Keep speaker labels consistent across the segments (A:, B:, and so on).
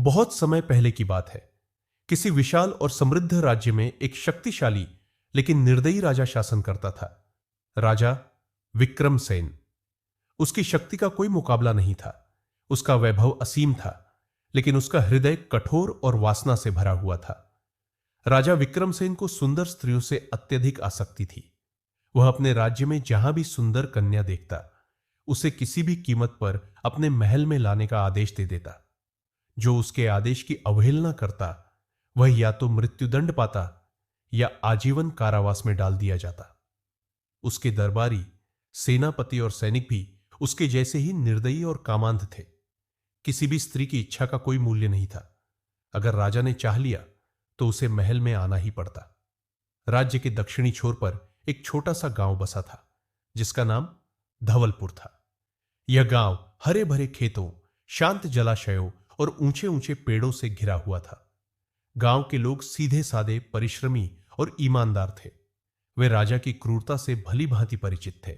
A: बहुत समय पहले की बात है। किसी विशाल और समृद्ध राज्य में एक शक्तिशाली लेकिन निर्दयी राजा शासन करता था। राजा विक्रमसेन। उसकी शक्ति का कोई मुकाबला नहीं था। उसका वैभव असीम था, लेकिन उसका हृदय कठोर और वासना से भरा हुआ था। राजा विक्रमसेन को सुंदर स्त्रियों से अत्यधिक आसक्ति थी। वह अपने राज्य में जहां भी सुंदर कन्या देखता, उसे किसी भी कीमत पर अपने महल में लाने का आदेश दे देता। जो उसके आदेश की अवहेलना करता, वह या तो मृत्युदंड पाता या आजीवन कारावास में डाल दिया जाता। उसके दरबारी, सेनापति और सैनिक भी उसके जैसे ही निर्दयी और कामांध थे। किसी भी स्त्री की इच्छा का कोई मूल्य नहीं था। अगर राजा ने चाह लिया तो उसे महल में आना ही पड़ता। राज्य के दक्षिणी छोर पर एक छोटा सा गांव बसा था, जिसका नाम धवलपुर था। यह गांव हरे भरे खेतों, शांत जलाशयों और ऊंचे ऊंचे पेड़ों से घिरा हुआ था। गांव के लोग सीधे साधे, परिश्रमी और ईमानदार थे। वे राजा की क्रूरता से भली भांति परिचित थे,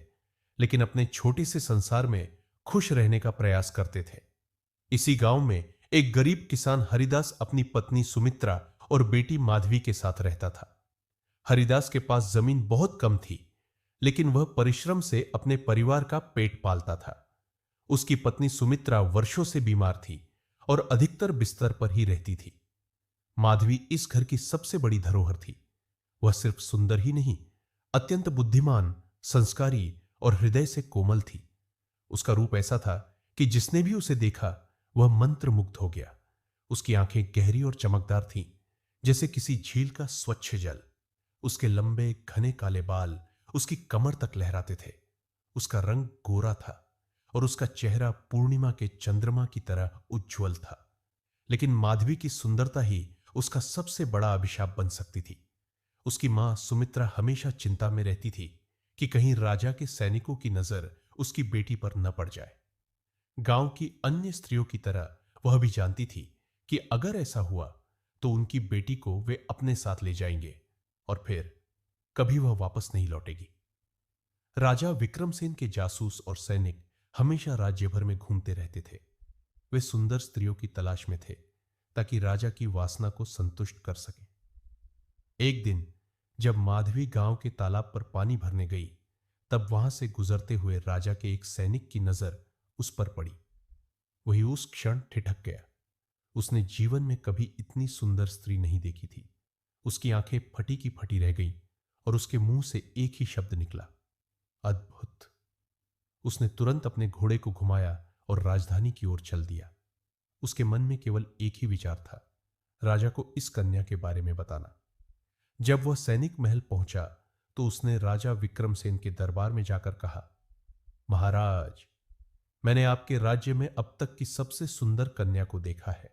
A: लेकिन अपने छोटे से संसार में खुश रहने का प्रयास करते थे। इसी गांव में एक गरीब किसान हरिदास अपनी पत्नी सुमित्रा और बेटी माधवी के साथ रहता था। हरिदास के पास जमीन बहुत कम थी, लेकिन वह परिश्रम से अपने परिवार का पेट पालता था। उसकी पत्नी सुमित्रा वर्षों से बीमार थी और अधिकतर बिस्तर पर ही रहती थी। माधवी इस घर की सबसे बड़ी धरोहर थी। वह सिर्फ सुंदर ही नहीं, अत्यंत बुद्धिमान, संस्कारी और हृदय से कोमल थी। उसका रूप ऐसा था कि जिसने भी उसे देखा वह मंत्रमुग्ध हो गया। उसकी आंखें गहरी और चमकदार थीं, जैसे किसी झील का स्वच्छ जल। उसके लंबे घने काले बाल उसकी कमर तक लहराते थे। उसका रंग गोरा था और उसका चेहरा पूर्णिमा के चंद्रमा की तरह उज्ज्वल था। लेकिन माधवी की सुंदरता ही उसका सबसे बड़ा अभिशाप बन सकती थी। उसकी मां सुमित्रा हमेशा चिंता में रहती थी कि कहीं राजा के सैनिकों की नजर उसकी बेटी पर न पड़ जाए। गांव की अन्य स्त्रियों की तरह वह भी जानती थी कि अगर ऐसा हुआ तो उनकी बेटी को वे अपने साथ ले जाएंगे और फिर कभी वह वापस नहीं लौटेगी। राजा विक्रमसेन के जासूस और सैनिक हमेशा राज्य भर में घूमते रहते थे। वे सुंदर स्त्रियों की तलाश में थे, ताकि राजा की वासना को संतुष्ट कर सके। एक दिन जब माधवी गांव के तालाब पर पानी भरने गई, तब वहां से गुजरते हुए राजा के एक सैनिक की नजर उस पर पड़ी। वही उस क्षण ठिठक गया। उसने जीवन में कभी इतनी सुंदर स्त्री नहीं देखी थी। उसकी आंखें फटी की फटी रह गईं और उसके मुंह से एक ही शब्द निकला, अद्भुत। उसने तुरंत अपने घोड़े को घुमाया और राजधानी की ओर चल दिया। उसके मन में केवल एक ही विचार था, राजा को इस कन्या के बारे में बताना। जब वह सैनिक महल पहुंचा तो उसने राजा विक्रमसेन के दरबार में जाकर कहा, महाराज, मैंने आपके राज्य में अब तक की सबसे सुंदर कन्या को देखा है।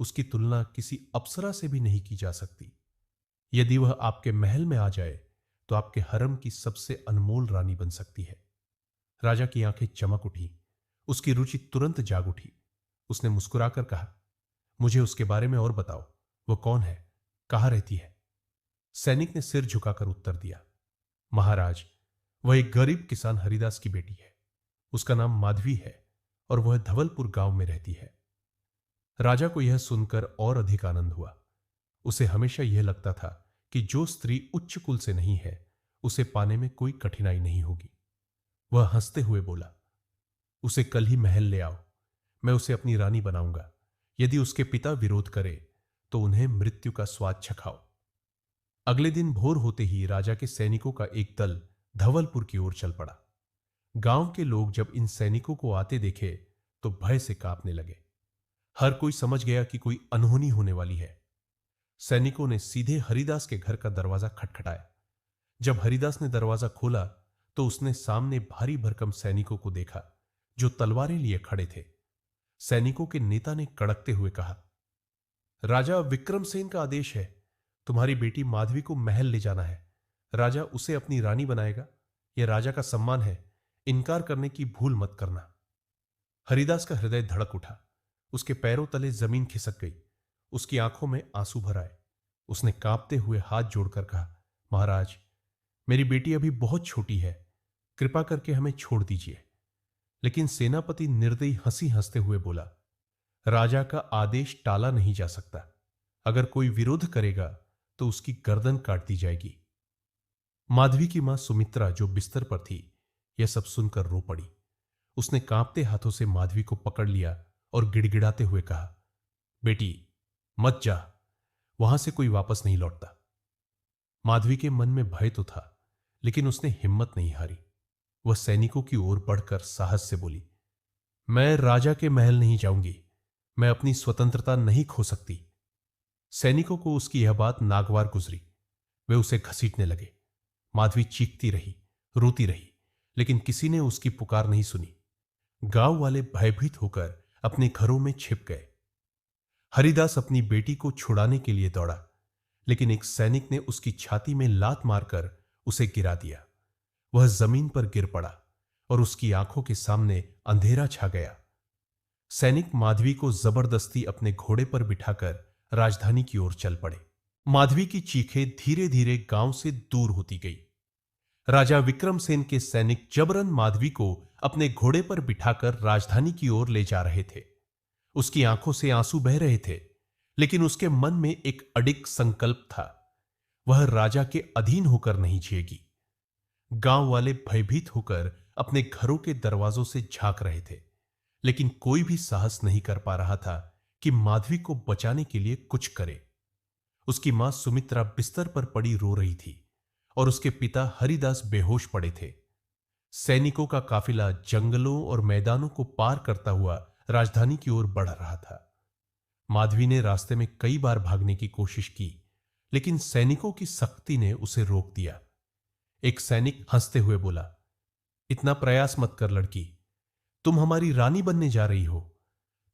A: उसकी तुलना किसी अप्सरा से भी नहीं की जा सकती। यदि वह आपके महल में आ जाए तो आपके हरम की सबसे अनमोल रानी बन सकती है। राजा की आंखें चमक उठी। उसकी रुचि तुरंत जाग उठी। उसने मुस्कुराकर कहा, मुझे उसके बारे में और बताओ। वह कौन है, कहां रहती है? सैनिक ने सिर झुकाकर उत्तर दिया, महाराज, वह एक गरीब किसान हरिदास की बेटी है। उसका नाम माधवी है और वह धवलपुर गांव में रहती है। राजा को यह सुनकर और अधिक आनंद हुआ। उसे हमेशा यह लगता था कि जो स्त्री उच्च कुल से नहीं है, उसे पाने में कोई कठिनाई नहीं होगी। वह हंसते हुए बोला, उसे कल ही महल ले आओ। मैं उसे अपनी रानी बनाऊंगा। यदि उसके पिता विरोध करे तो उन्हें मृत्यु का स्वाद चखाओ। अगले दिन भोर होते ही राजा के सैनिकों का एक दल धवलपुर की ओर चल पड़ा। गांव के लोग जब इन सैनिकों को आते देखे तो भय से कांपने लगे। हर कोई समझ गया कि कोई अनहोनी होने वाली है। सैनिकों ने सीधे हरिदास के घर का दरवाजा खटखटाया। जब हरिदास ने दरवाजा खोला तो उसने सामने भारी भरकम सैनिकों को देखा, जो तलवारें लिए खड़े थे। सैनिकों के नेता ने कड़कते हुए कहा, राजा विक्रमसेन का आदेश है, तुम्हारी बेटी माधवी को महल ले जाना है। राजा उसे अपनी रानी बनाएगा। यह राजा का सम्मान है। इनकार करने की भूल मत करना। हरिदास का हृदय धड़क उठा। उसके पैरों तले जमीन खिसक गई। उसकी आंखों में आंसू भर आए। उसने कांपते हुए हाथ जोड़कर कहा, महाराज, मेरी बेटी अभी बहुत छोटी है। कृपा करके हमें छोड़ दीजिए। लेकिन सेनापति निर्दयी हंसी हंसते हुए बोला, राजा का आदेश टाला नहीं जा सकता। अगर कोई विरोध करेगा तो उसकी गर्दन काट दी जाएगी। माधवी की मां सुमित्रा जो बिस्तर पर थी, यह सब सुनकर रो पड़ी। उसने कांपते हाथों से माधवी को पकड़ लिया और गिड़गिड़ाते हुए कहा, बेटी, मत जा, वहां से कोई वापस नहीं लौटता। माधवी के मन में भय तो था, लेकिन उसने हिम्मत नहीं हारी। वह सैनिकों की ओर बढ़कर साहस से बोली, मैं राजा के महल नहीं जाऊंगी। मैं अपनी स्वतंत्रता नहीं खो सकती। सैनिकों को उसकी यह बात नागवार गुजरी। वे उसे घसीटने लगे। माधवी चीखती रही, रोती रही, लेकिन किसी ने उसकी पुकार नहीं सुनी। गांव वाले भयभीत होकर अपने घरों में छिप गए। हरिदास अपनी बेटी को छुड़ाने के लिए दौड़ा, लेकिन एक सैनिक ने उसकी छाती में लात मारकर उसे गिरा दिया। वह जमीन पर गिर पड़ा और उसकी आंखों के सामने अंधेरा छा गया। सैनिक माधवी को जबरदस्ती अपने घोड़े पर बिठाकर राजधानी की ओर चल पड़े। माधवी की चीखें धीरे धीरे गांव से दूर होती गई। राजा विक्रमसेन के सैनिक जबरन माधवी को अपने घोड़े पर बिठाकर राजधानी की ओर ले जा रहे थे। उसकी आंखों से आंसू बह रहे थे, लेकिन उसके मन में एक अडिग संकल्प था। वह राजा के अधीन होकर नहीं जिएगी। गांव वाले भयभीत होकर अपने घरों के दरवाजों से झांक रहे थे, लेकिन कोई भी साहस नहीं कर पा रहा था कि माधवी को बचाने के लिए कुछ करे। उसकी मां सुमित्रा बिस्तर पर पड़ी रो रही थी और उसके पिता हरिदास बेहोश पड़े थे। सैनिकों का काफिला जंगलों और मैदानों को पार करता हुआ राजधानी की ओर बढ़ रहा था। माधवी ने रास्ते में कई बार भागने की कोशिश की, लेकिन सैनिकों की सख्ती ने उसे रोक दिया। एक सैनिक हंसते हुए बोला, इतना प्रयास मत कर लड़की, तुम हमारी रानी बनने जा रही हो।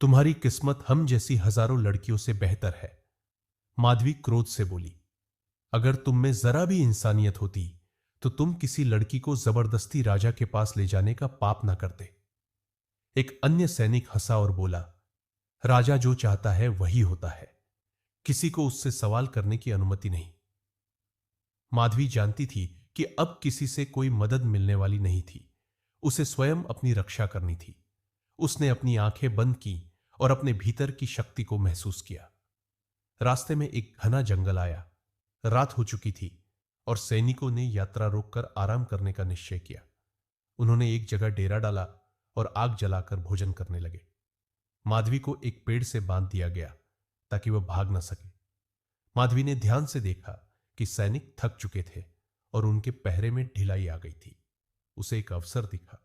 A: तुम्हारी किस्मत हम जैसी हजारों लड़कियों से बेहतर है। माधवी क्रोध से बोली, अगर तुम में जरा भी इंसानियत होती तो तुम किसी लड़की को जबरदस्ती राजा के पास ले जाने का पाप ना करते। एक अन्य सैनिक हंसा और बोला, राजा जो चाहता है वही होता है, किसी को उससे सवाल करने की अनुमति नहीं। माधवी जानती थी कि अब किसी से कोई मदद मिलने वाली नहीं थी। उसे स्वयं अपनी रक्षा करनी थी। उसने अपनी आंखें बंद की और अपने भीतर की शक्ति को महसूस किया। रास्ते में एक घना जंगल आया। रात हो चुकी थी और सैनिकों ने यात्रा रोककर आराम करने का निश्चय किया। उन्होंने एक जगह डेरा डाला और आग जलाकर भोजन करने लगे। माधवी को एक पेड़ से बांध दिया गया ताकि वह भाग न सके। माधवी ने ध्यान से देखा कि सैनिक थक चुके थे और उनके पहरे में ढिलाई आ गई थी। उसे एक अवसर दिखा।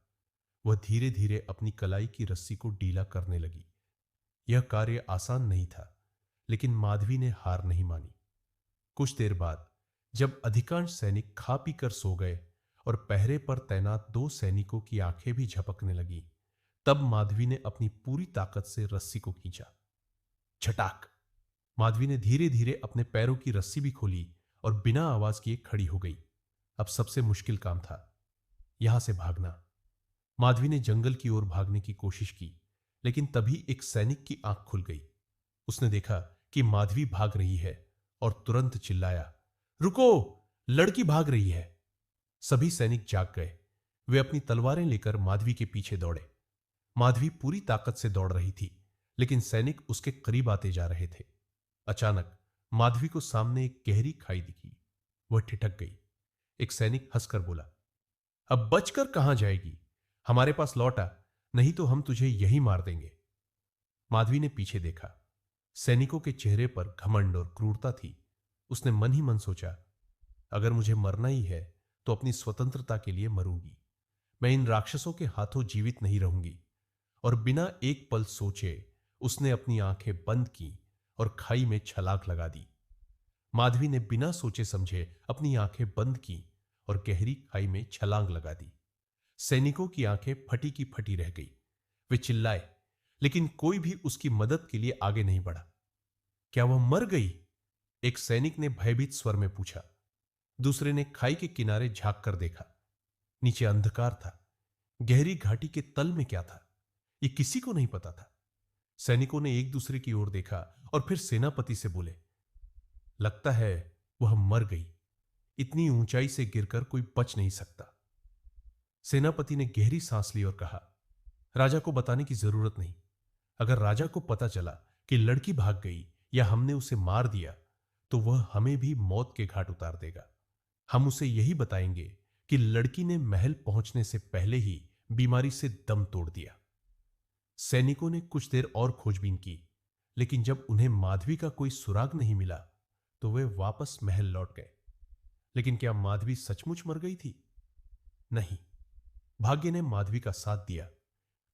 A: वह धीरे धीरे अपनी कलाई की रस्सी को ढीला करने लगी। यह कार्य आसान नहीं था, लेकिन माधवी ने हार नहीं मानी। कुछ देर बाद जब अधिकांश सैनिक खा पीकर सो गए और पहरे पर तैनात दो सैनिकों की आंखें भी झपकने लगी, तब माधवी ने अपनी पूरी ताकत से रस्सी को खींचा। झटाक! माधवी ने धीरे धीरे अपने पैरों की रस्सी भी खोली और बिना आवाज किए खड़ी हो गई। अब सबसे मुश्किल काम था, यहां से भागना। माधवी ने जंगल की ओर भागने की कोशिश की, लेकिन तभी एक सैनिक की आंख खुल गई। उसने देखा कि माधवी भाग रही है और तुरंत चिल्लाया, रुको, लड़की भाग रही है। सभी सैनिक जाग गए। वे अपनी तलवारें लेकर माधवी के पीछे दौड़े। माधवी पूरी ताकत से दौड़ रही थी, लेकिन सैनिक उसके करीब आते जा रहे थे। अचानक माधवी को सामने एक गहरी खाई दिखी। वह ठिठक गई। एक सैनिक हंसकर बोला, अब बचकर कहां जाएगी? हमारे पास लौट आ, नहीं तो हम तुझे यही मार देंगे। माधवी ने पीछे देखा। सैनिकों के चेहरे पर घमंड और क्रूरता थी। उसने मन ही मन सोचा, अगर मुझे मरना ही है तो अपनी स्वतंत्रता के लिए मरूंगी। मैं इन राक्षसों के हाथों जीवित नहीं रहूंगी। और बिना एक पल सोचे उसने अपनी आंखें बंद की और खाई में छलांग लगा दी। माधवी ने बिना सोचे समझे अपनी आंखें बंद की और गहरी खाई में छलांग लगा दी। सैनिकों की आंखें फटी की फटी रह गई। वे चिल्लाए, लेकिन कोई भी उसकी मदद के लिए आगे नहीं बढ़ा। क्या वह मर गई? एक सैनिक ने भयभीत स्वर में पूछा। दूसरे ने खाई के किनारे झांक कर देखा। नीचे अंधकार था। गहरी घाटी के तल में क्या था, यह किसी को नहीं पता था। सैनिकों ने एक दूसरे की ओर देखा और फिर सेनापति से बोले, लगता है वह मर गई। इतनी ऊंचाई से गिरकर कोई बच नहीं सकता। सेनापति ने गहरी सांस ली और कहा, राजा को बताने की जरूरत नहीं। अगर राजा को पता चला कि लड़की भाग गई या हमने उसे मार दिया, तो वह हमें भी मौत के घाट उतार देगा। हम उसे यही बताएंगे कि लड़की ने महल पहुंचने से पहले ही बीमारी से दम तोड़ दिया। सैनिकों ने कुछ देर और खोजबीन की, लेकिन जब उन्हें माधवी का कोई सुराग नहीं मिला, तो वे वापस महल लौट गए। लेकिन क्या माधवी सचमुच मर गई थी? नहीं, भाग्य ने माधवी का साथ दिया।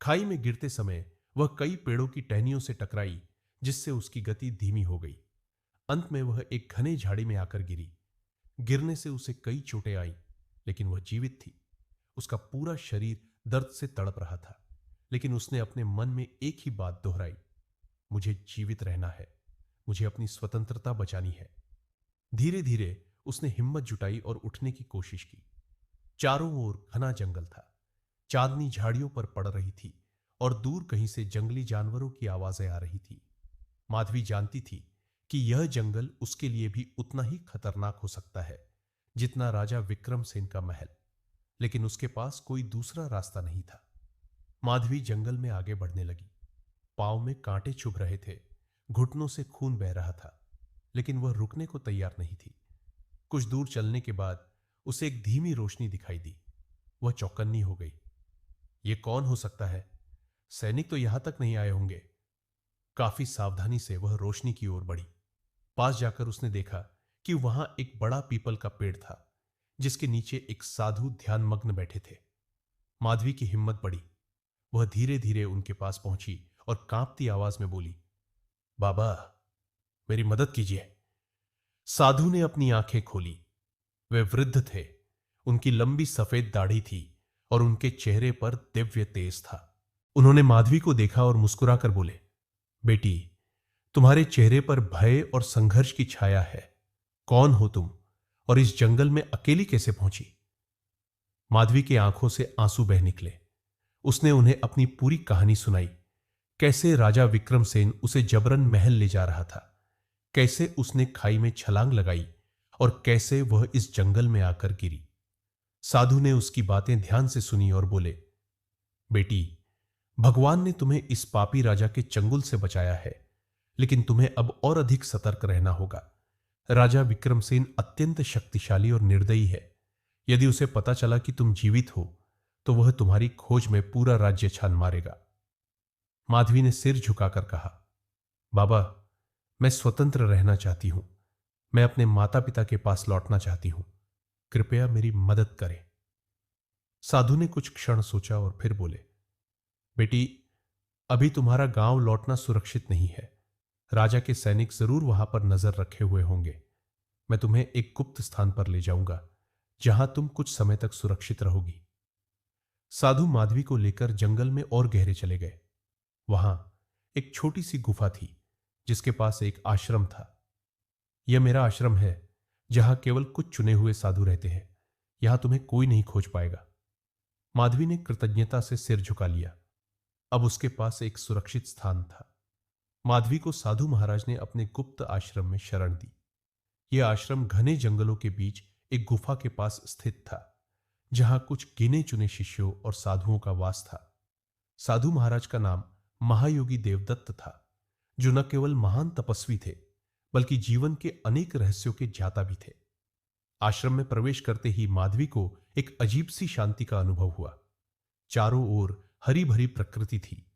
A: खाई में गिरते समय वह कई पेड़ों की टहनियों से टकराई, जिससे उसकी गति धीमी हो गई। अंत में वह एक घने झाड़ी में आकर गिरी। गिरने से उसे कई चोटें आईं, लेकिन वह जीवित थी। उसका पूरा शरीर दर्द से तड़प रहा था, लेकिन उसने अपने मन में एक ही बात दोहराई, मुझे जीवित रहना है, मुझे अपनी स्वतंत्रता बचानी है। धीरे धीरे उसने हिम्मत जुटाई और उठने की कोशिश की। चारों ओर घना जंगल था। चांदनी झाड़ियों पर पड़ रही थी और दूर कहीं से जंगली जानवरों की आवाजें आ रही थी। माधवी जानती थी कि यह जंगल उसके लिए भी उतना ही खतरनाक हो सकता है जितना राजा विक्रमसेन का महल, लेकिन उसके पास कोई दूसरा रास्ता नहीं था। माधवी जंगल में आगे बढ़ने लगी। पांव में कांटे चुभ रहे थे, घुटनों से खून बह रहा था, लेकिन वह रुकने को तैयार नहीं थी। कुछ दूर चलने के बाद उसे एक धीमी रोशनी दिखाई दी। वह चौकन्नी हो गई। यह कौन हो सकता है? सैनिक तो यहां तक नहीं आए होंगे। काफी सावधानी से वह रोशनी की ओर बढ़ी। पास जाकर उसने देखा कि वहां एक बड़ा पीपल का पेड़ था, जिसके नीचे एक साधु ध्यानमग्न बैठे थे। माधवी की हिम्मत बढ़ी। वह धीरे धीरे उनके पास पहुंची और कांपती आवाज में बोली, बाबा, मेरी मदद कीजिए। साधु ने अपनी आंखें खोली। वे वृद्ध थे। उनकी लंबी सफेद दाढ़ी थी और उनके चेहरे पर दिव्य तेज था। उन्होंने माधवी को देखा और मुस्कुराकर बोले, बेटी, तुम्हारे चेहरे पर भय और संघर्ष की छाया है। कौन हो तुम और इस जंगल में अकेली कैसे पहुंची? माधवी की आंखों से आंसू बह निकले। उसने उन्हें अपनी पूरी कहानी सुनाई। कैसे राजा विक्रमसेन उसे जबरन महल ले जा रहा था, कैसे उसने खाई में छलांग लगाई और कैसे वह इस जंगल में आकर गिरी। साधु ने उसकी बातें ध्यान से सुनी और बोले, बेटी, भगवान ने तुम्हें इस पापी राजा के चंगुल से बचाया है, लेकिन तुम्हें अब और अधिक सतर्क रहना होगा। राजा विक्रमसेन अत्यंत शक्तिशाली और निर्दयी है। यदि उसे पता चला कि तुम जीवित हो, तो वह तुम्हारी खोज में पूरा राज्य छान मारेगा। माधवी ने सिर झुकाकर कहा, बाबा, मैं स्वतंत्र रहना चाहती हूं। मैं अपने माता पिता के पास लौटना चाहती हूं। कृपया मेरी मदद करें। साधु ने कुछ क्षण सोचा और फिर बोले, बेटी, अभी तुम्हारा गांव लौटना सुरक्षित नहीं है। राजा के सैनिक जरूर वहां पर नजर रखे हुए होंगे। मैं तुम्हें एक गुप्त स्थान पर ले जाऊंगा, जहां तुम कुछ समय तक सुरक्षित रहोगी। साधु माधवी को लेकर जंगल में और गहरे चले गए। वहां एक छोटी सी गुफा थी, जिसके पास एक आश्रम था। यह मेरा आश्रम है, जहां केवल कुछ चुने हुए साधु रहते हैं। यहां तुम्हें कोई नहीं खोज पाएगा। माधवी ने कृतज्ञता से सिर झुका लिया। अब उसके पास एक सुरक्षित स्थान था। माधवी को साधु महाराज ने अपने गुप्त आश्रम में शरण दी। यह आश्रम घने जंगलों के बीच एक गुफा के पास स्थित था, जहां कुछ गिने चुने शिष्यों और साधुओं का वास था। साधु महाराज का नाम महायोगी देवदत्त था, जो न केवल महान तपस्वी थे, बल्कि जीवन के अनेक रहस्यों के ज्ञाता भी थे। आश्रम में प्रवेश करते ही माधवी को एक अजीब सी शांति का अनुभव हुआ। चारों ओर हरी भरी प्रकृति थी।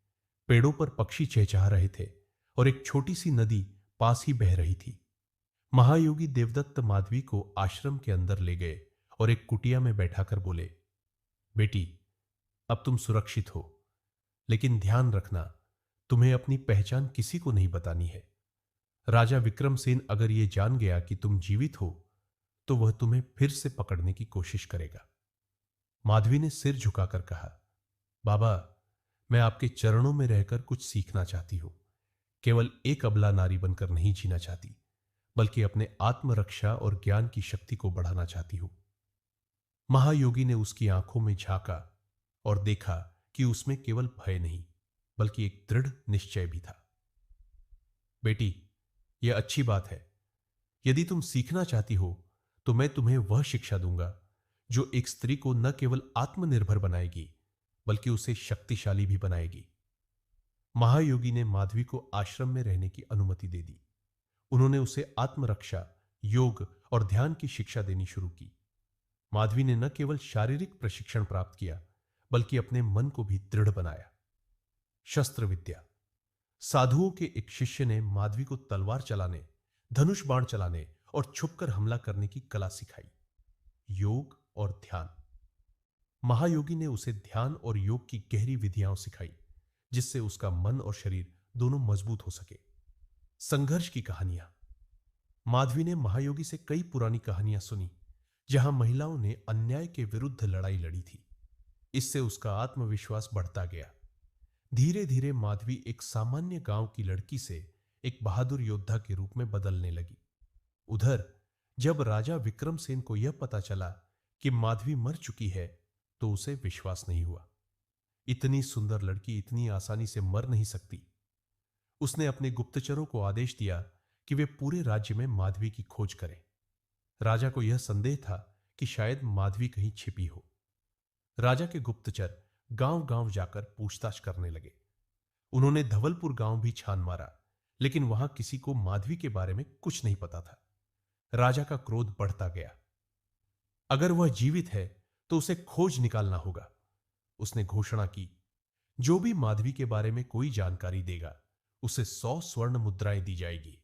A: पेड़ों पर पक्षी चहचहा रहे थे और एक छोटी सी नदी पास ही बह रही थी। महायोगी देवदत्त माधवी को आश्रम के अंदर ले गए और एक कुटिया में बैठाकर बोले, बेटी, अब तुम सुरक्षित हो, लेकिन ध्यान रखना, तुम्हें अपनी पहचान किसी को नहीं बतानी है। राजा विक्रमसेन अगर यह जान गया कि तुम जीवित हो, तो वह तुम्हें फिर से पकड़ने की कोशिश करेगा। माधवी ने सिर झुकाकर कहा, बाबा, मैं आपके चरणों में रहकर कुछ सीखना चाहती हूं। केवल एक अबला नारी बनकर नहीं जीना चाहती, बल्कि अपने आत्मरक्षा और ज्ञान की शक्ति को बढ़ाना चाहती हूं। महायोगी ने उसकी आंखों में झांका और देखा कि उसमें केवल भय नहीं, बल्कि एक दृढ़ निश्चय भी था। बेटी, यह अच्छी बात है। यदि तुम सीखना चाहती हो, तो मैं तुम्हें वह शिक्षा दूंगा जो एक स्त्री को न केवल आत्मनिर्भर बनाएगी, बल्कि उसे शक्तिशाली भी बनाएगी। महायोगी ने माधवी को आश्रम में रहने की अनुमति दे दी। उन्होंने उसे आत्मरक्षा, योग और ध्यान की शिक्षा देनी शुरू की। माधवी ने न केवल शारीरिक प्रशिक्षण प्राप्त किया, बल्कि अपने मन को भी दृढ़ बनाया। शस्त्र विद्या। साधुओं के एक शिष्य ने माधवी को तलवार चलाने, धनुष बाण चलाने और छुपकर हमला करने की कला सिखाई। योग और ध्यान। महायोगी ने उसे ध्यान और योग की गहरी विधियां सिखाई, जिससे उसका मन और शरीर दोनों मजबूत हो सके। संघर्ष की कहानियां। माधवी ने महायोगी से कई पुरानी कहानियां सुनी, जहां महिलाओं ने अन्याय के विरुद्ध लड़ाई लड़ी थी। इससे उसका आत्मविश्वास बढ़ता गया। धीरे धीरे माधवी एक सामान्य गांव की लड़की से एक बहादुर योद्धा के रूप में बदलने लगी। उधर जब राजा विक्रमसेन को यह पता चला कि माधवी मर चुकी है, तो उसे विश्वास नहीं हुआ। इतनी सुंदर लड़की इतनी आसानी से मर नहीं सकती। उसने अपने गुप्तचरों को आदेश दिया कि वे पूरे राज्य में माधवी की खोज करें। राजा को यह संदेह था कि शायद माधवी कहीं छिपी हो। राजा के गुप्तचर गांव-गांव जाकर पूछताछ करने लगे। उन्होंने धवलपुर गांव भी छान मारा, लेकिन वहां किसी को माधवी के बारे में कुछ नहीं पता था। राजा का क्रोध बढ़ता गया। अगर वह जीवित है तो उसे खोज निकालना होगा। उसने घोषणा की, जो भी माधवी के बारे में कोई जानकारी देगा, उसे 100 स्वर्ण मुद्राएं दी जाएगी।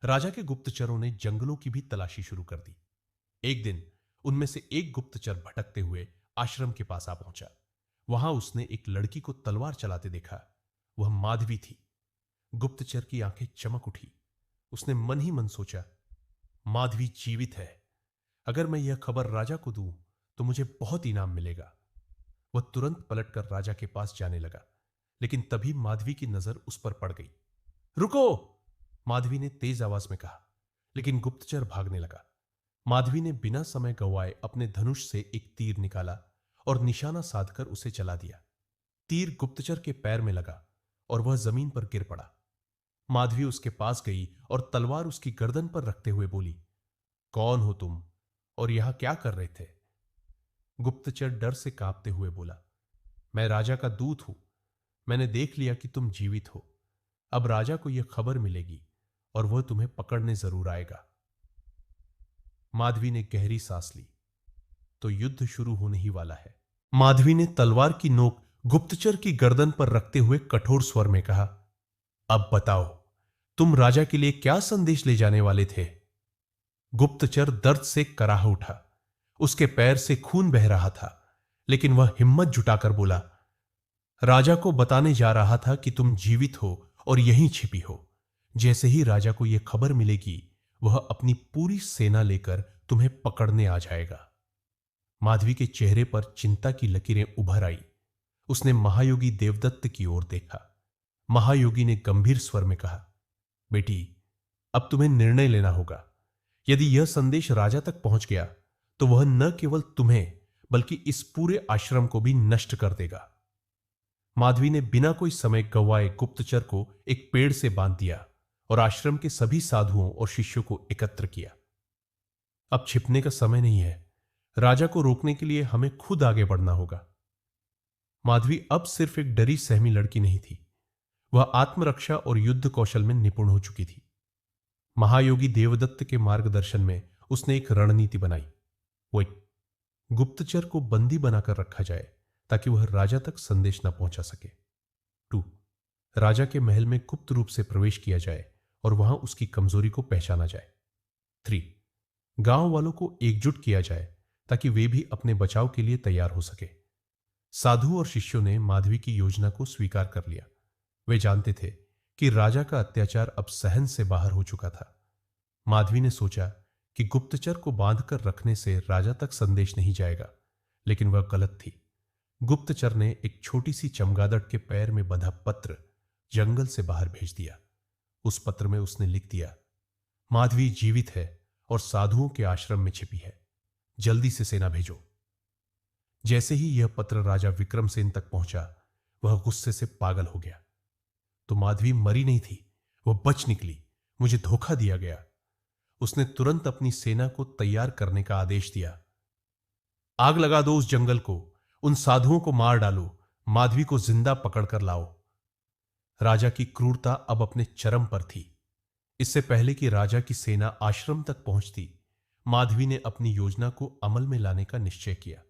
A: राजा के गुप्तचरों ने जंगलों की भी तलाशी शुरू कर दी। एक दिन उनमें से एक गुप्तचर भटकते हुए आश्रम के पास आ पहुंचा। वहां उसने एक लड़की को तलवार चलाते देखा। वह माधवी थी। गुप्तचर की आंखें चमक उठी। उसने मन ही मन सोचा, माधवी जीवित है। अगर मैं यह खबर राजा को दूं तो मुझे बहुत इनाम मिलेगा। वह तुरंत पलटकर राजा के पास जाने लगा, लेकिन तभी माधवी की नजर उस पर पड़ गई। रुको! माधवी ने तेज आवाज में कहा, लेकिन गुप्तचर भागने लगा। माधवी ने बिना समय गंवाए अपने धनुष से एक तीर निकाला और निशाना साधकर उसे चला दिया। तीर गुप्तचर के पैर में लगा और वह जमीन पर गिर पड़ा। माधवी उसके पास गई और तलवार उसकी गर्दन पर रखते हुए बोली, कौन हो तुम और यहां क्या कर रहे थे? गुप्तचर डर से कांपते हुए बोला, मैं राजा का दूत हूं। मैंने देख लिया कि तुम जीवित हो। अब राजा को यह खबर मिलेगी और वह तुम्हें पकड़ने जरूर आएगा। माधवी ने गहरी सांस ली। तो युद्ध शुरू होने ही वाला है। माधवी ने तलवार की नोक गुप्तचर की गर्दन पर रखते हुए कठोर स्वर में कहा, अब बताओ, तुम राजा के लिए क्या संदेश ले जाने वाले थे? गुप्तचर दर्द से कराह उठा। उसके पैर से खून बह रहा था, लेकिन वह हिम्मत जुटाकर बोला, राजा को बताने जा रहा था कि तुम जीवित हो और यहीं छिपी हो। जैसे ही राजा को यह खबर मिलेगी, वह अपनी पूरी सेना लेकर तुम्हें पकड़ने आ जाएगा। माधवी के चेहरे पर चिंता की लकीरें उभर आई। उसने महायोगी देवदत्त की ओर देखा। महायोगी ने गंभीर स्वर में कहा, बेटी, अब तुम्हें निर्णय लेना होगा। यदि यह संदेश राजा तक पहुंच गया तो वह न केवल तुम्हें बल्कि इस पूरे आश्रम को भी नष्ट कर देगा। माधवी ने बिना कोई समय गंवाए गुप्तचर को एक पेड़ से बांध दिया और आश्रम के सभी साधुओं और शिष्यों को एकत्र किया। अब छिपने का समय नहीं है। राजा को रोकने के लिए हमें खुद आगे बढ़ना होगा। माधवी अब सिर्फ एक डरी सहमी लड़की नहीं थी। वह आत्मरक्षा और युद्ध कौशल में निपुण हो चुकी थी। महायोगी देवदत्त के मार्गदर्शन में उसने एक रणनीति बनाई। वो एक गुप्तचर को बंदी बनाकर रखा जाए ताकि वह राजा तक संदेश न पहुंचा सके। 2. राजा के महल में गुप्त रूप से प्रवेश किया जाए और वहां उसकी कमजोरी को पहचाना जाए। 3. गांव वालों को एकजुट किया जाए ताकि वे भी अपने बचाव के लिए तैयार हो सके। साधु और शिष्यों ने माधवी की योजना को स्वीकार कर लिया। वे जानते थे कि राजा का अत्याचार अब सहन से बाहर हो चुका था। माधवी ने सोचा कि गुप्तचर को बांधकर रखने से राजा तक संदेश नहीं जाएगा, लेकिन वह गलत थी। गुप्तचर ने एक छोटी सी चमगादड़ के पैर में बंधा पत्र जंगल से बाहर भेज दिया। उस पत्र में उसने लिख दिया, माधवी जीवित है और साधुओं के आश्रम में छिपी है। जल्दी से सेना भेजो। जैसे ही यह पत्र राजा विक्रमसेन तक पहुंचा, वह गुस्से से पागल हो गया। तो माधवी मरी नहीं थी, वह बच निकली। मुझे धोखा दिया गया। उसने तुरंत अपनी सेना को तैयार करने का आदेश दिया। आग लगा दो उस जंगल को, उन साधुओं को मार डालो, माधवी को जिंदा पकड़कर लाओ। राजा की क्रूरता अब अपने चरम पर थी। इससे पहले कि राजा की सेना आश्रम तक पहुंचती, माधवी ने अपनी योजना को अमल में लाने का निश्चय किया।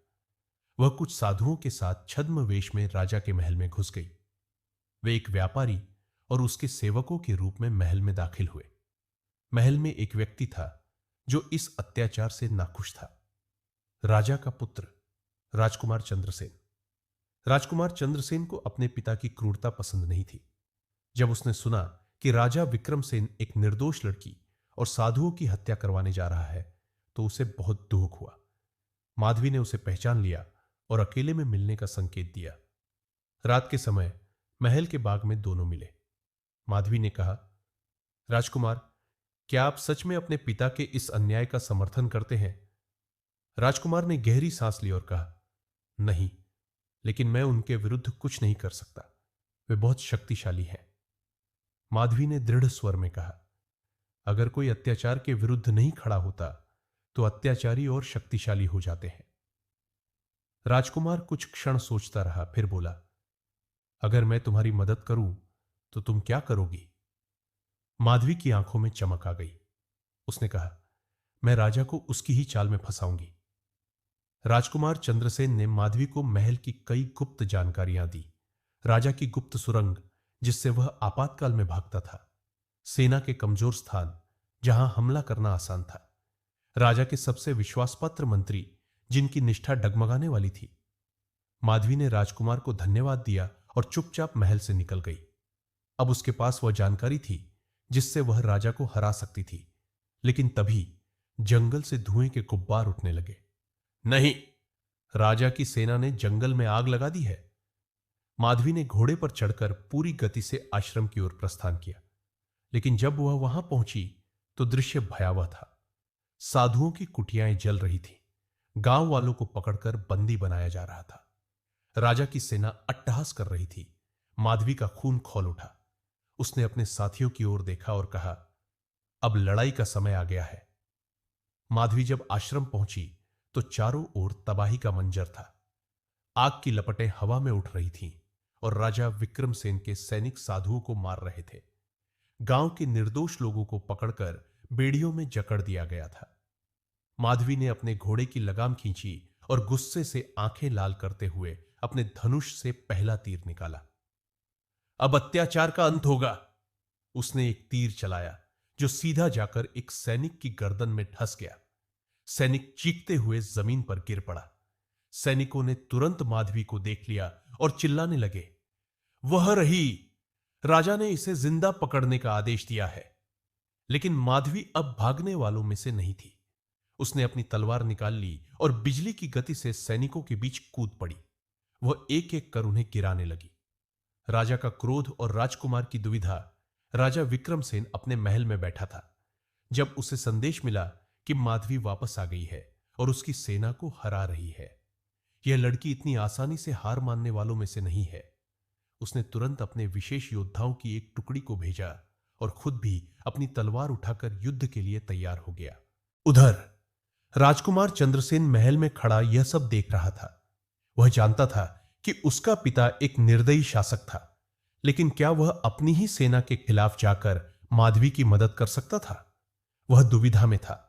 A: वह कुछ साधुओं के साथ छद्म वेश में राजा के महल में घुस गई। वे एक व्यापारी और उसके सेवकों के रूप में महल में दाखिल हुए। महल में एक व्यक्ति था जो इस अत्याचार से नाखुश था, राजा का पुत्र राजकुमार चंद्रसेन। राजकुमार चंद्रसेन को अपने पिता की क्रूरता पसंद नहीं थी। जब उसने सुना कि राजा विक्रमसेन एक निर्दोष लड़की और साधुओं की हत्या करवाने जा रहा है, तो उसे बहुत दुख हुआ। माधवी ने उसे पहचान लिया और अकेले में मिलने का संकेत दिया। रात के समय महल के बाग में दोनों मिले। माधवी ने कहा, राजकुमार, क्या आप सच में अपने पिता के इस अन्याय का समर्थन करते हैं? राजकुमार ने गहरी सांस ली और कहा, नहीं, लेकिन मैं उनके विरुद्ध कुछ नहीं कर सकता। वे बहुत शक्तिशाली हैं। माधवी ने दृढ़ स्वर में कहा, अगर कोई अत्याचार के विरुद्ध नहीं खड़ा होता तो अत्याचारी और शक्तिशाली हो जाते हैं। राजकुमार कुछ क्षण सोचता रहा, फिर बोला, अगर मैं तुम्हारी मदद करूं तो तुम क्या करोगी? माधवी की आंखों में चमक आ गई। उसने कहा, मैं राजा को उसकी ही चाल में फंसाऊंगी। राजकुमार चंद्रसेन ने माधवी को महल की कई गुप्त जानकारियां दी। राजा की गुप्त सुरंग जिससे वह आपातकाल में भागता था, सेना के कमजोर स्थान जहां हमला करना आसान था, राजा के सबसे विश्वासपात्र मंत्री जिनकी निष्ठा डगमगाने वाली थी। माधवी ने राजकुमार को धन्यवाद दिया और चुपचाप महल से निकल गई। अब उसके पास वह जानकारी थी जिससे वह राजा को हरा सकती थी। लेकिन तभी जंगल से धुएं के गुब्बार उठने लगे। नहीं, राजा की सेना ने जंगल में आग लगा दी है। माधवी ने घोड़े पर चढ़कर पूरी गति से आश्रम की ओर प्रस्थान किया। लेकिन जब वह वहां पहुंची तो दृश्य भयावह था। साधुओं की कुटियाएं जल रही थी। गांव वालों को पकड़कर बंदी बनाया जा रहा था। राजा की सेना अट्टहास कर रही थी। माधवी का खून खौल उठा। उसने अपने साथियों की ओर देखा और कहा, अब लड़ाई का समय आ गया है। माधवी जब आश्रम पहुंची तो चारों ओर तबाही का मंजर था। आग की लपटें हवा में उठ रही थीं और राजा विक्रमसेन के सैनिक साधुओं को मार रहे थे। गांव के निर्दोष लोगों को पकड़कर बेड़ियों में जकड़ दिया गया था। माधवी ने अपने घोड़े की लगाम खींची और गुस्से से आंखें लाल करते हुए अपने धनुष से पहला तीर निकाला। अब अत्याचार का अंत होगा। उसने एक तीर चलाया जो सीधा जाकर एक सैनिक की गर्दन में धंस गया। सैनिक चीखते हुए जमीन पर गिर पड़ा। सैनिकों ने तुरंत माधवी को देख लिया और चिल्लाने लगे, वह रही, राजा ने इसे जिंदा पकड़ने का आदेश दिया है। लेकिन माधवी अब भागने वालों में से नहीं थी। उसने अपनी तलवार निकाल ली और बिजली की गति से सैनिकों के बीच कूद पड़ी। वह एक एक कर उन्हें गिराने लगी। राजा का क्रोध और राजकुमार की दुविधा। राजा विक्रमसेन अपने महल में बैठा था। जब उसे संदेश मिला कि माधवी वापस आ गई है और उसकी सेना को हरा रही है, यह लड़की इतनी आसानी से हार मानने वालों में से नहीं है, उसने तुरंत अपने विशेष योद्धाओं की एक टुकड़ी को भेजा और खुद भी अपनी तलवार उठाकर युद्ध के लिए तैयार हो गया। उधर राजकुमार चंद्रसेन महल में खड़ा यह सब देख रहा था। वह जानता था कि उसका पिता एक निर्दयी शासक था, लेकिन क्या वह अपनी ही सेना के खिलाफ जाकर माधवी की मदद कर सकता था? वह दुविधा में था।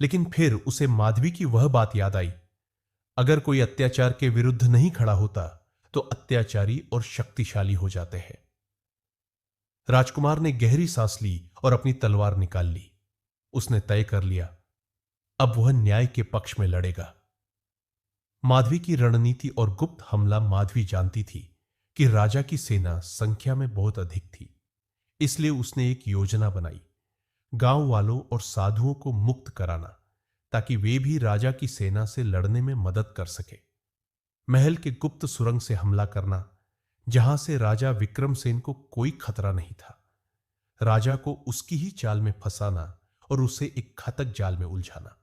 A: लेकिन फिर उसे माधवी की वह बात याद आई, अगर कोई अत्याचार के विरुद्ध नहीं खड़ा होता तो अत्याचारी और शक्तिशाली हो जाते हैं। राजकुमार ने गहरी सांस ली और अपनी तलवार निकाल ली। उसने तय कर लिया, अब वह न्याय के पक्ष में लड़ेगा। माधवी की रणनीति और गुप्त हमला माधवी जानती थी कि राजा की सेना संख्या में बहुत अधिक थी। इसलिए उसने एक योजना बनाई, गांव वालों और साधुओं को मुक्त कराना, ताकि वे भी राजा की सेना से लड़ने में मदद कर सके। महल के गुप्त सुरंग से हमला करना, जहां से राजा विक्रमसेन को कोई खतरा नहीं था। राजा को उसकी ही चाल में फंसाना और उसे एक घातक जाल में उलझाना।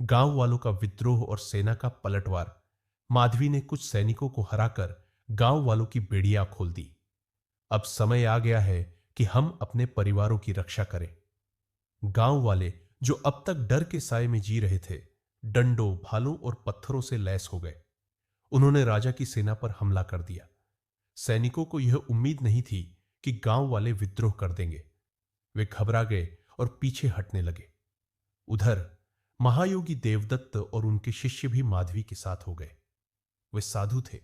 A: गांव वालों का विद्रोह और सेना का पलटवार। माधवी ने कुछ सैनिकों को हराकर गांव वालों की बेड़ियां खोल दी। अब समय आ गया है कि हम अपने परिवारों की रक्षा करें। गांव वाले जो अब तक डर के साए में जी रहे थे, डंडों, भालों और पत्थरों से लैस हो गए। उन्होंने राजा की सेना पर हमला कर दिया। सैनिकों को यह उम्मीद नहीं थी कि गांव वाले विद्रोह कर देंगे। वे घबरा गए और पीछे हटने लगे। उधर महायोगी देवदत्त और उनके शिष्य भी माधवी के साथ हो गए। वे साधु थे,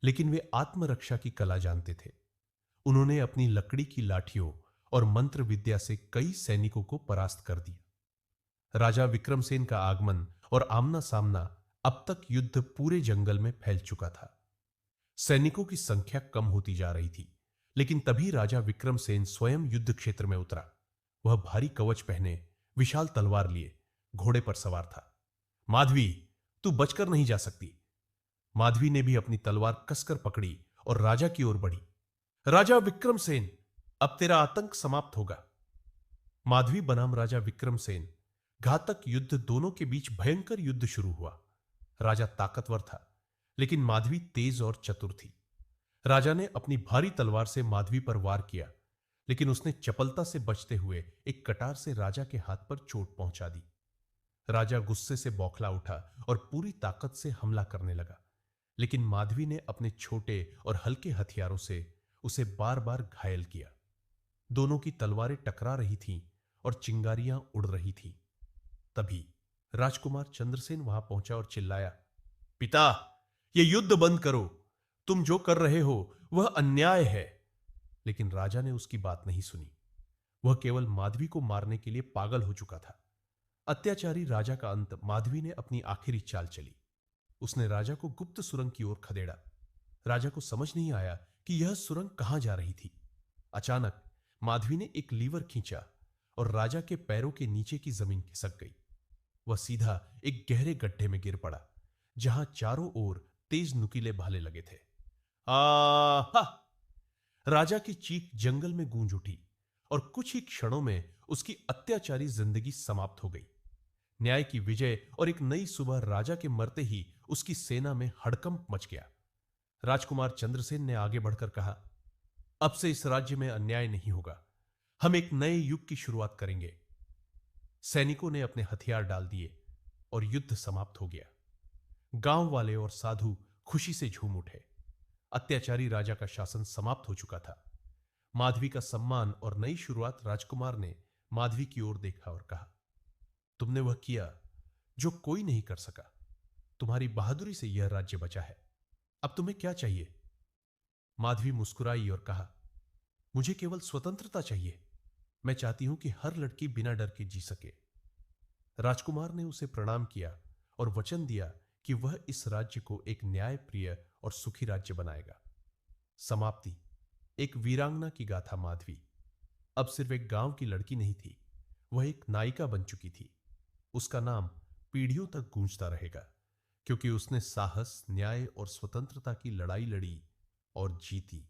A: लेकिन वे आत्मरक्षा की कला जानते थे। उन्होंने अपनी लकड़ी की लाठियों और मंत्र विद्या से कई सैनिकों को परास्त कर दिया। राजा विक्रमसेन का आगमन और आमना सामना अब तक युद्ध पूरे जंगल में फैल चुका था। सैनिकों की संख्या कम होती जा रही थी, लेकिन तभी राजा विक्रमसेन स्वयं युद्ध क्षेत्र में उतरा। वह भारी कवच पहने, विशाल तलवार लिए, घोड़े पर सवार था। माधवी, तू बचकर नहीं जा सकती। माधवी ने भी अपनी तलवार कसकर पकड़ी और राजा की ओर बढ़ी। राजा विक्रमसेन, अब तेरा आतंक समाप्त होगा। माधवी बनाम राजा विक्रमसेन, घातक युद्ध दोनों के बीच भयंकर युद्ध शुरू हुआ। राजा ताकतवर था, लेकिन माधवी तेज और चतुर थी। राजा ने अपनी भारी तलवार से माधवी पर वार किया, लेकिन उसने चपलता से बचते हुए एक कटार से राजा के हाथ पर चोट पहुंचा दी। राजा गुस्से से बौखला उठा और पूरी ताकत से हमला करने लगा, लेकिन माधवी ने अपने छोटे और हल्के हथियारों से उसे बार बार घायल किया। दोनों की तलवारें टकरा रही थीं और चिंगारियां उड़ रही थीं। तभी राजकुमार चंद्रसेन वहां पहुंचा और चिल्लाया, पिता, यह युद्ध बंद करो। तुम जो कर रहे हो वह अन्याय है। लेकिन राजा ने उसकी बात नहीं सुनी। वह केवल माधवी को मारने के लिए पागल हो चुका था। अत्याचारी राजा का अंत माधवी ने अपनी आखिरी चाल चली। उसने राजा को गुप्त सुरंग की ओर खदेड़ा। राजा को समझ नहीं आया कि यह सुरंग कहां जा रही थी। अचानक माधवी ने एक लीवर खींचा और राजा के पैरों के नीचे की जमीन खिसक गई। वह सीधा एक गहरे गड्ढे में गिर पड़ा, जहां चारों ओर तेज नुकीले भाले लगे थे। आहा! राजा की चीख जंगल में गूंज उठी और कुछ ही क्षणों में उसकी अत्याचारी जिंदगी समाप्त हो गई। न्याय की विजय और एक नई सुबह राजा के मरते ही उसकी सेना में हड़कंप मच गया। राजकुमार चंद्रसेन ने आगे बढ़कर कहा, अब से इस राज्य में अन्याय नहीं होगा। हम एक नए युग की शुरुआत करेंगे। सैनिकों ने अपने हथियार डाल दिए और युद्ध समाप्त हो गया। गांव वाले और साधु खुशी से झूम उठे। अत्याचारी राजा का शासन समाप्त हो चुका था। माधवी का सम्मान और नई शुरुआत। राजकुमार ने माधवी की ओर देखा और कहा, तुमने वह किया जो कोई नहीं कर सका। तुम्हारी बहादुरी से यह राज्य बचा है। अब तुम्हें क्या चाहिए? माधवी मुस्कुराई और कहा, मुझे केवल स्वतंत्रता चाहिए। मैं चाहती हूं कि हर लड़की बिना डर के जी सके। राजकुमार ने उसे प्रणाम किया और वचन दिया कि वह इस राज्य को एक न्यायप्रिय और सुखी राज्य बनाएगा। समाप्ति। एक वीरांगना की गाथा माधवी अब सिर्फ एक गांव की लड़की नहीं थी, वह एक नायिका बन चुकी थी। उसका नाम पीढ़ियों तक गूंजता रहेगा, क्योंकि उसने साहस, न्याय और स्वतंत्रता की लड़ाई लड़ी और जीती।